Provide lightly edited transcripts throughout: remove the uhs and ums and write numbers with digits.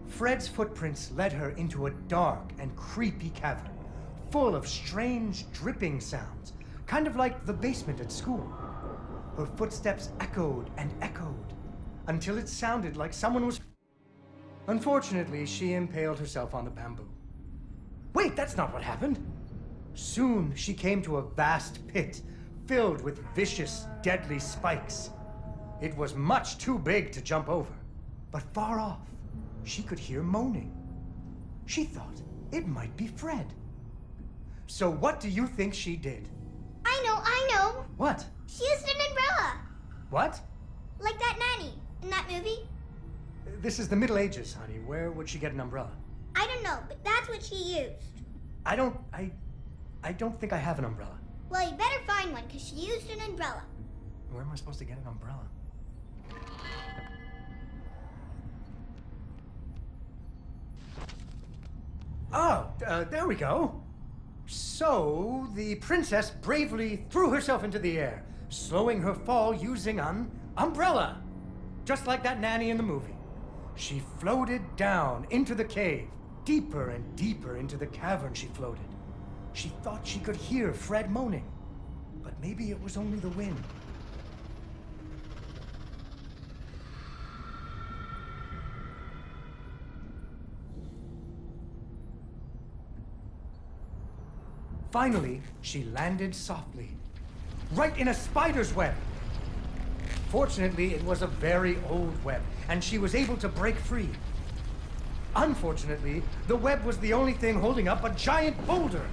Fred's footprints led her into a dark and creepy cavern, full of strange dripping sounds, kind of like the basement at school. Her footsteps echoed and echoed, until it sounded like someone was... Unfortunately, she impaled herself on the bamboo. Wait, that's not what happened! Soon, she came to a vast pit, filled with vicious, deadly spikes. It was much too big to jump over, but far off, she could hear moaning. She thought it might be Fred. So what do you think she did? I know! What? She used an umbrella! What? Like that nanny in that movie. This is the Middle Ages, honey. Where would she get an umbrella? I don't know, but that's what she used. I don't think I have an umbrella. Well, you better find one, because she used an umbrella. Where am I supposed to get an umbrella? Oh, there we go. So, the princess bravely threw herself into the air, slowing her fall using an umbrella. Just like that nanny in the movie. She floated down into the cave. Deeper and deeper into the cavern she floated. She thought she could hear Fred moaning, but maybe it was only the wind. Finally, she landed softly, right in a spider's web. Fortunately, it was a very old web, and she was able to break free. Unfortunately, the web was the only thing holding up a giant boulder.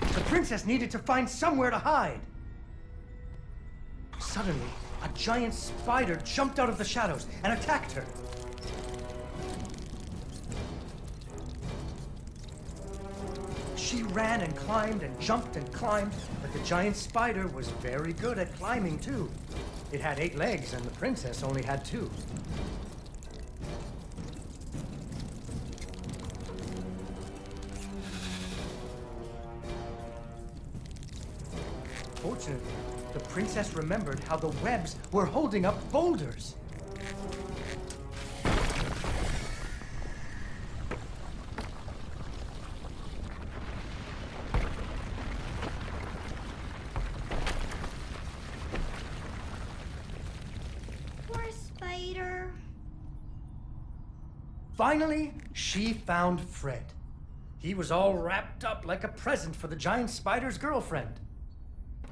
The princess needed to find somewhere to hide. Suddenly, a giant spider jumped out of the shadows and attacked her. She ran and climbed and jumped and climbed, but the giant spider was very good at climbing too. It had 8 legs and the princess only had 2. Fortunately, the princess remembered how the webs were holding up boulders. Poor spider. Finally, she found Fred. He was all wrapped up like a present for the giant spider's girlfriend.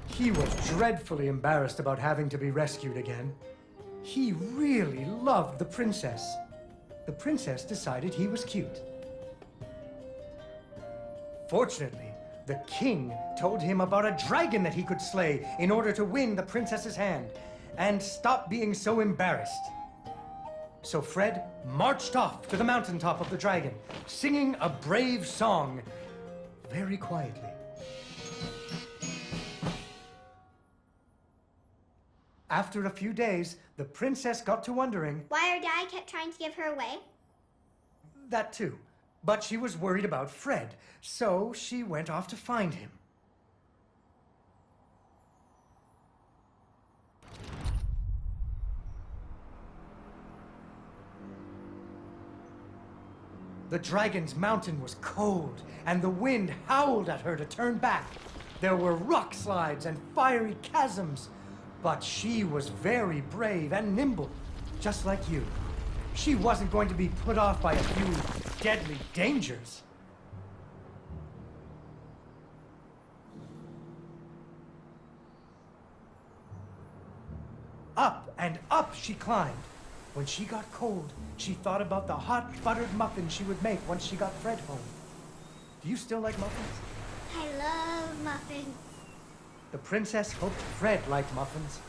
He was dreadfully embarrassed about having to be rescued again. He really loved the princess. The princess decided he was cute. Fortunately, the king told him about a dragon that he could slay in order to win the princess's hand and stop being so embarrassed. So Fred marched off to the mountaintop of the dragon, singing a brave song very quietly. After a few days, the princess got to wondering... why her dad kept trying to give her away? That too. But she was worried about Fred, so she went off to find him. The dragon's mountain was cold, and the wind howled at her to turn back. There were rock slides and fiery chasms. But she was very brave and nimble, just like you. She wasn't going to be put off by a few deadly dangers. Up and up she climbed. When she got cold, she thought about the hot buttered muffins she would make once she got Fred home. Do you still like muffins? I love muffins. The princess hoped Fred liked muffins.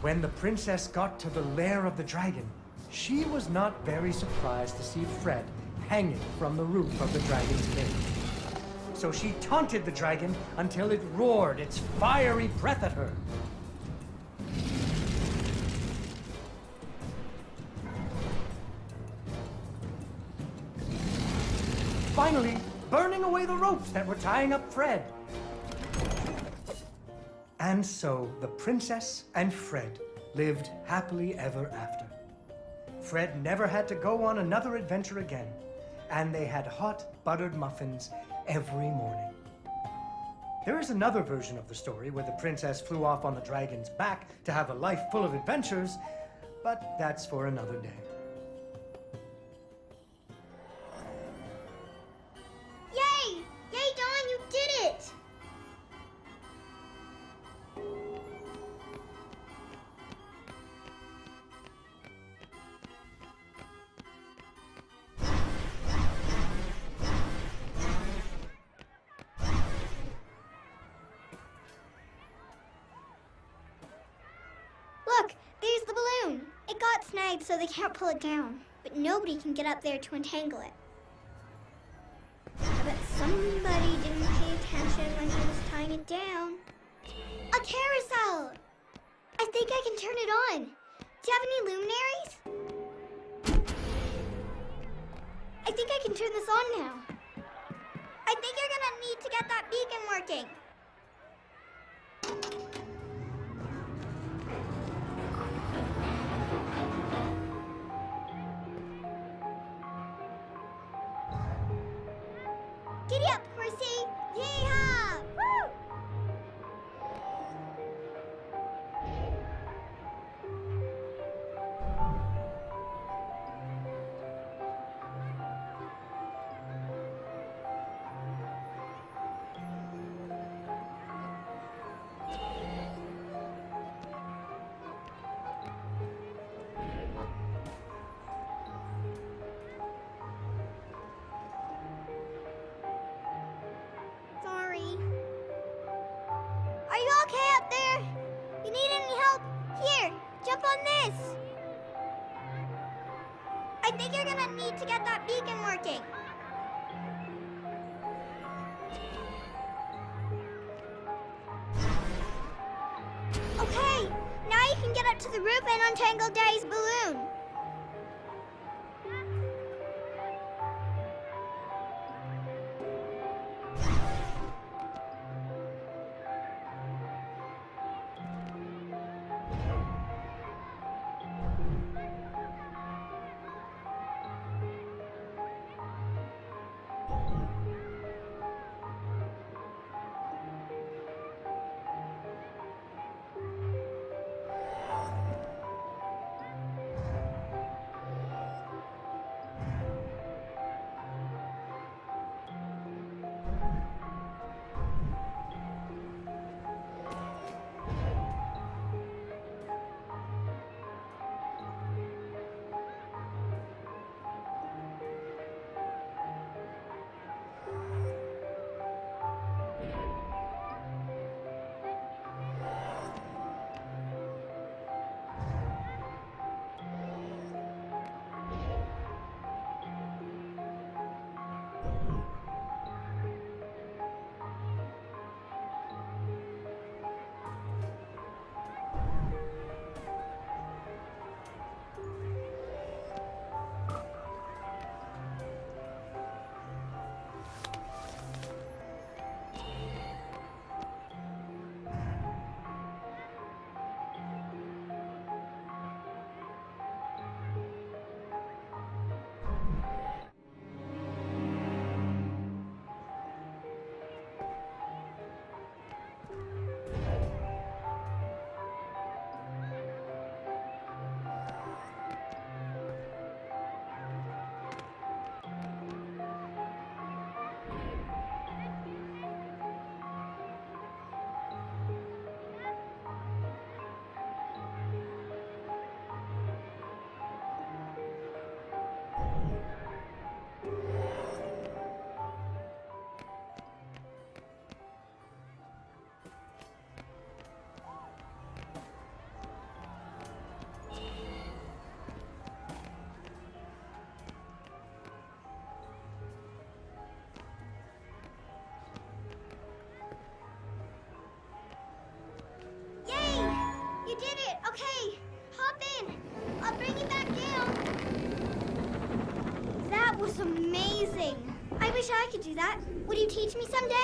When the princess got to the lair of the dragon, she was not very surprised to see Fred hanging from the roof of the dragon's cave. So she taunted the dragon until it roared its fiery breath at her. finally burning away the ropes that were tying up Fred. And so the princess and Fred lived happily ever after. Fred never had to go on another adventure again, and they had hot buttered muffins every morning. There is another version of the story where the princess flew off on the dragon's back to have a life full of adventures, but that's for another day. Yay! Yay, Dawn, you did it! Look, there's the balloon. It got snagged so they can't pull it down, but nobody can get up there to untangle it. I bet somebody didn't pay attention when he was tying it down. A carousel! I think I can turn it on. Do you have any luminaries? I think I can turn this on now. I think you're gonna need to get that beacon working. Giddy up, horsey! Yeehaw! Woo! Sorry. Are you okay up there? You need any help? Here, jump on this. I think you're gonna need to get that beacon working. Okay, now you can get up to the roof and untangle Daddy's balloon. You did it! Okay, hop in. I'll bring you back down. That was amazing. I wish I could do that. Would you teach me someday?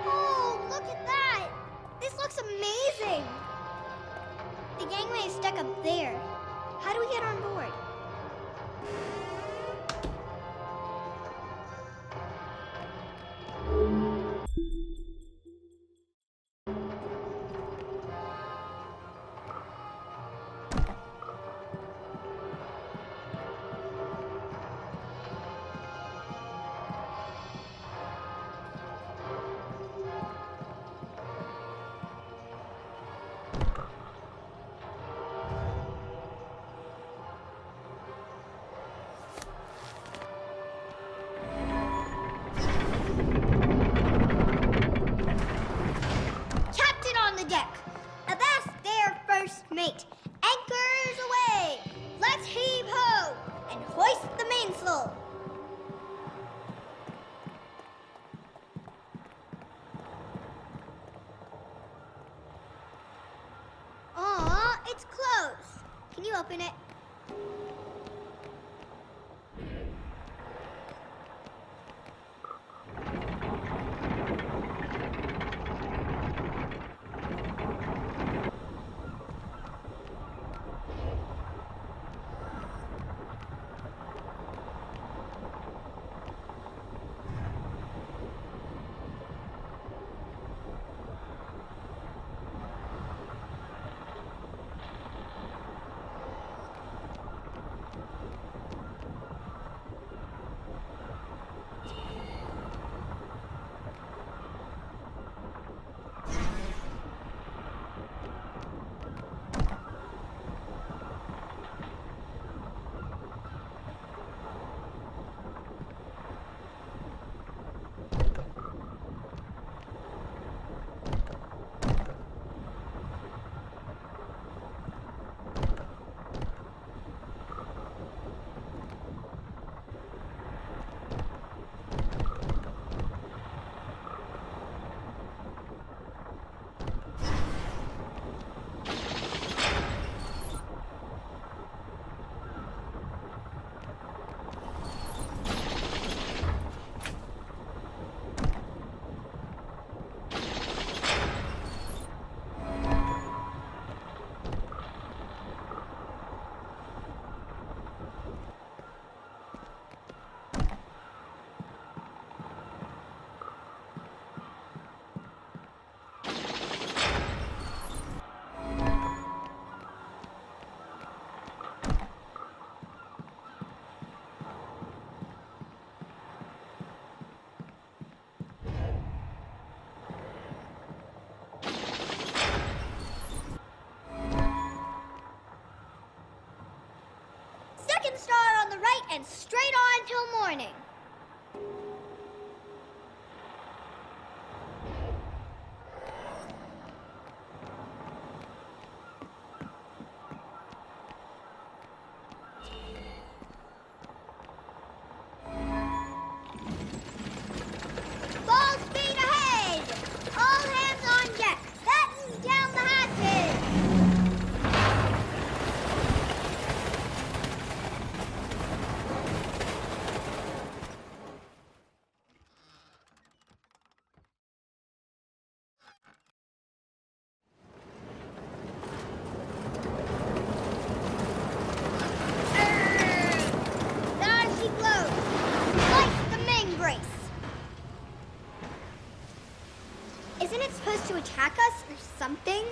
Oh, look at that! This looks amazing! The gangway is stuck up there. How do we get on board? Captain on the deck! Avast there, first mate! Anchors away! Let's heave ho! And hoist the mainsail! Aw, it's closed. Can you open it? Second star on the right and straight on till morning. Full speed ahead! All hands on deck! Batten down the hatches! There she blows! Like the main brace! Isn't it supposed to attack us or something?